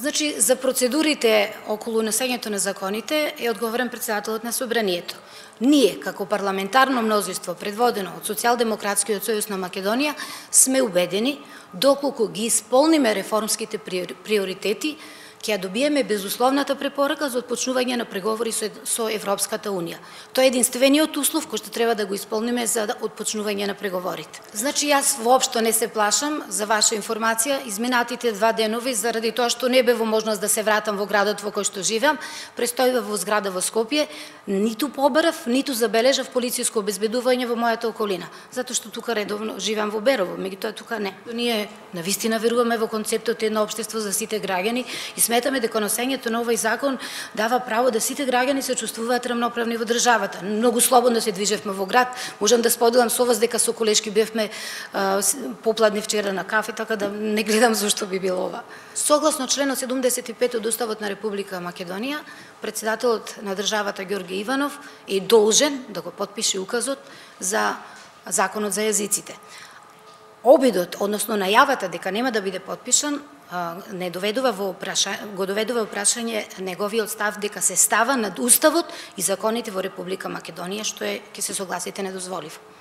Значи, за процедурите околу носењето на законите е одговорен председателот на Собранието. Ние, како парламентарно мнозинство, предводено од Социјалдемократскиот сојуз на Македонија, сме убедени, доколку ги исполниме реформските приоритети, ќе добиеме безусловната препорака за отпочнување на преговори со Европската Унија. Тоа е единствениот услов кој што треба да го исполниме за отпочнување на преговорите. Значи, јас воопшто не се плашам, за ваша информација, изминатите 2 денови, заради тоа што не бе во можност да се вратам во градот во кој што живеам, престојав во зграда во Скопје, ниту побарав, ниту забележав полициско обезбедување во мојата околина, затоа што тука редовно живеам во Берово, меѓутоа тука не. Ние навистина веруваме во концептот едно општество за сите граѓани и сметаме дека носењето на овој закон дава право да сите граѓани се чувствуваат рамноправни во државата. Многу слободно се движевме во град, можам да споделам со вас дека со колешки бевме попладни вчера на кафе, така да не гледам зошто би било ова. Согласно членот 75 од Уставот на Република Македонија, председателот на државата Ѓорѓе Иванов е должен да го потпише указот за законот за јазиците. Обидот, односно најавата дека нема да биде потпишан, го доведува во прашање неговиот став дека се става над Уставот и законите во Република Македонија, што ќе се согласите недозволиво.